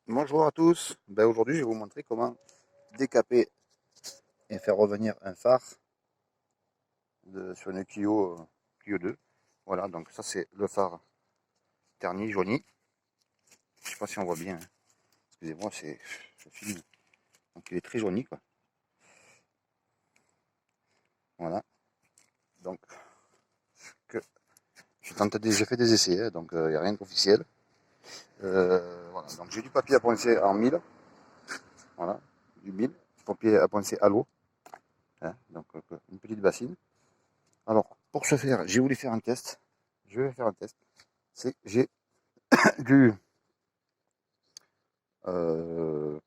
Bonjour à tous, aujourd'hui je vais vous montrer comment décaper et faire revenir un phare sur une Clio 2. Voilà, donc ça c'est le phare terni, jauni. Je sais pas si on voit bien, hein. Excusez-moi, je filme. Donc il est très jauni quoi. Voilà, donc que, j'ai fait des essais, hein, donc il n'y a rien d'officiel. Voilà, donc j'ai du papier à poncer en 1000, voilà, du 1000, papier à poncer à l'eau, hein, donc une petite bassine. Alors pour ce faire, j'ai voulu faire un test. Je vais faire un test. C'est j'ai du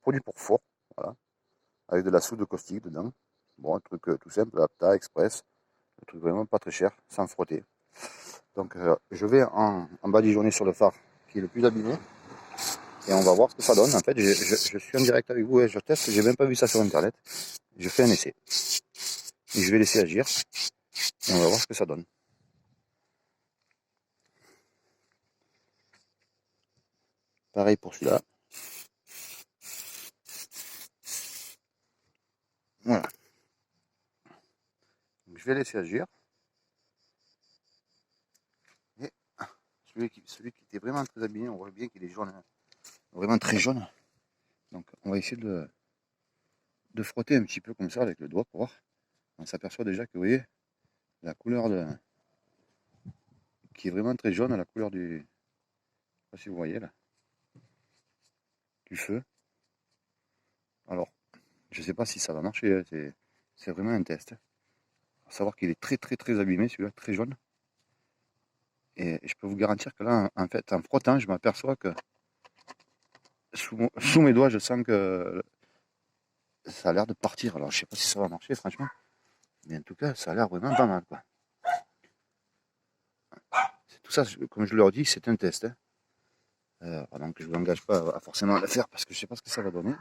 produit pour four, voilà, avec de la soude caustique dedans. Bon, un truc tout simple, Apta, Express, un truc vraiment pas très cher, sans frotter. Donc je vais en badigeonner sur le phare qui est le plus abîmé et on va voir ce que ça donne. En fait, je suis en direct avec vous et je teste, j'ai même pas vu ça sur internet. Je fais un essai et je vais laisser agir et on va voir ce que ça donne. Pareil pour celui-là. Voilà. Donc, je vais laisser agir. Et celui qui était vraiment très abîmé, on voit bien qu'il est jaune, hein, vraiment très jaune. Donc on va essayer de frotter un petit peu comme ça avec le doigt pour voir. On s'aperçoit déjà que vous voyez la couleur qui est vraiment très jaune, la couleur du, je sais pas si vous voyez là, du feu. Alors, je sais pas si ça va marcher, hein, c'est vraiment un test. Faut savoir qu'il est très abîmé celui-là, très jaune. Et je peux vous garantir que là, en fait, en frottant, je m'aperçois que sous mes doigts, je sens que ça a l'air de partir. Alors, je sais pas si ça va marcher, franchement. Mais en tout cas, ça a l'air vraiment pas mal, quoi. C'est tout ça, comme je leur dis, c'est un test, hein. Donc, je ne vous engage pas à forcément le faire parce que je sais pas ce que ça va donner.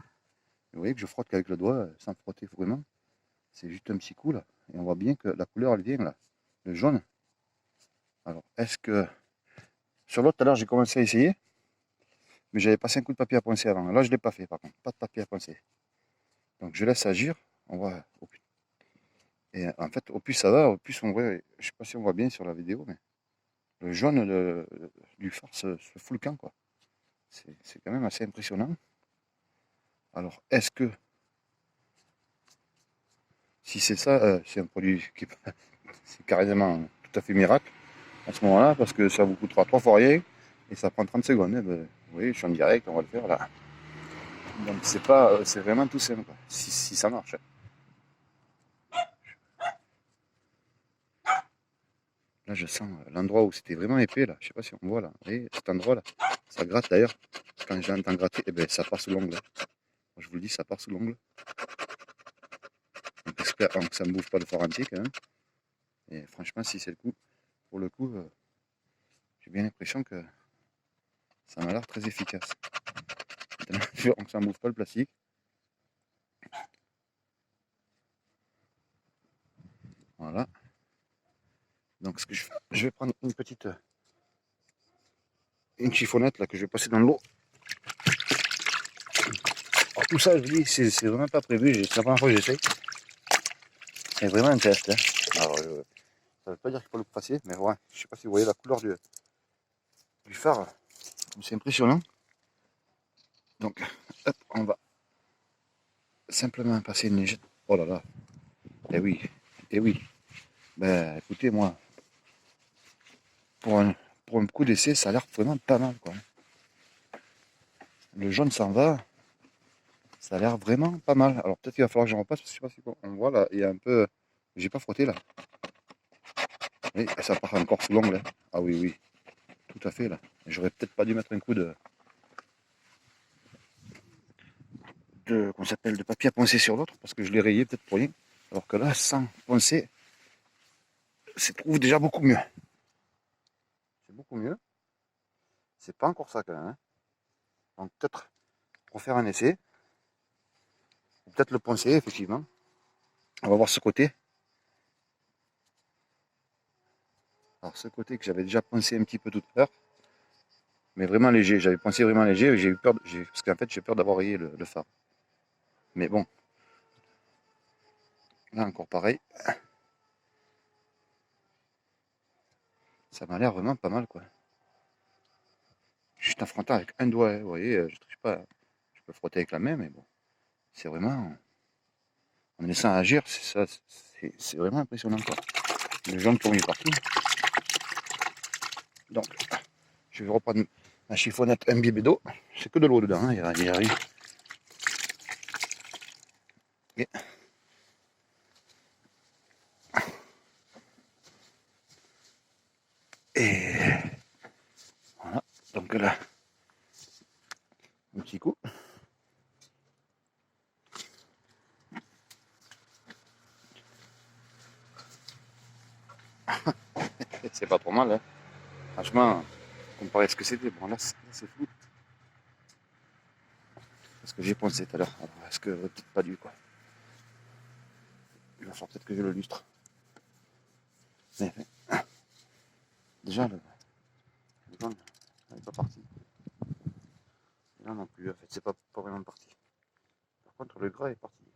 Vous voyez que je frotte qu'avec le doigt, sans frotter vraiment. C'est juste un petit coup là. Et on voit bien que la couleur elle vient là. Le jaune. Alors, est-ce que. Sur l'autre, tout à l'heure, j'ai commencé à essayer. Mais j'avais passé un coup de papier à poncer avant. Là, je ne l'ai pas fait par contre. Pas de papier à poncer. Donc, je laisse agir. On voit. Et en fait, au plus ça va, au plus on voit. Je sais pas si on voit bien sur la vidéo, mais le jaune du phare se fout le camp, quoi. C'est quand même assez impressionnant. Alors, est-ce que. Si c'est ça, c'est un produit qui. C'est carrément tout à fait miracle à ce moment-là, parce que ça vous coûtera 3 fois rien et ça prend 30 secondes, hein. Ben, oui, je suis en direct, on va le faire là. Donc c'est pas, c'est vraiment tout simple, quoi. Si ça marche. Là, je sens l'endroit où c'était vraiment épais, là. Je sais pas si on voit, là. Vous voyez, cet endroit-là, ça gratte d'ailleurs. Quand j'entends gratter, eh ben, ça part sous l'ongle, hein. Je vous le dis, ça part sous l'ongle. Donc, j'espère que ça ne me bouffe pas le fort entier, quand même. Et franchement, si c'est le coup, pour le coup, j'ai bien l'impression que ça m'a l'air très efficace. Maintenant, que ça ne bouffe pas le plastique. Voilà. Donc, ce que je vais prendre une chiffonnette là que je vais passer dans l'eau. Alors, tout ça, je vous dis, c'est vraiment pas prévu. C'est la première fois que j'essaye. C'est vraiment un test, hein. Alors, ça veut pas dire qu'il faut le passer, mais ouais, je sais pas si vous voyez la couleur du phare. C'est impressionnant. Donc, hop, on va simplement passer une légère. Oh là là. Eh oui, eh oui. Ben, écoutez, moi, pour un, pour un coup d'essai, ça a l'air vraiment pas mal, quoi. Le jaune s'en va. Ça a l'air vraiment pas mal. Alors, peut-être qu'il va falloir que j'en repasse, parce que je sais pas si on voit là, il y a un peu. J'ai pas frotté là. Et ça part encore sous l'ongle, hein. Ah oui, oui, tout à fait là. J'aurais peut-être pas dû mettre un coup qu'on s'appelle de papier à poncer sur l'autre parce que je l'ai rayé peut-être pour rien. Alors que là, sans poncer, c'est trouve déjà beaucoup mieux. C'est beaucoup mieux. C'est pas encore ça quand même, hein. Donc peut-être pour faire un essai, peut-être le poncer effectivement. On va voir ce côté. Alors ce côté que j'avais déjà poncé un petit peu tout à l'heure, Mais vraiment léger, j'avais pensé vraiment léger, j'ai eu peur, parce qu'en fait j'ai peur d'avoir rayé le phare. Mais bon, là encore pareil, ça m'a l'air vraiment pas mal quoi. Juste en frottant avec un doigt, hein, vous voyez, je triche pas, je peux frotter avec la main, mais bon, c'est vraiment, en laissant agir, c'est ça, c'est vraiment impressionnant quoi. Le jaune tourne partout. Donc, je vais reprendre ma chiffonnette imbibée d'eau, c'est que de l'eau dedans, hein, il y a rien. Et Et voilà, donc là, un petit coup. C'est pas trop mal, hein. Franchement, comparé à ce que c'était, bon là c'est fou. Parce que j'ai pensé tout à l'heure. Alors est-ce que peut-être pas dû quoi. Il va falloir peut-être que je le lustre. Mais déjà le jaune n'est pas parti. Et là non plus, en fait, c'est pas vraiment parti. Par contre le gras est parti.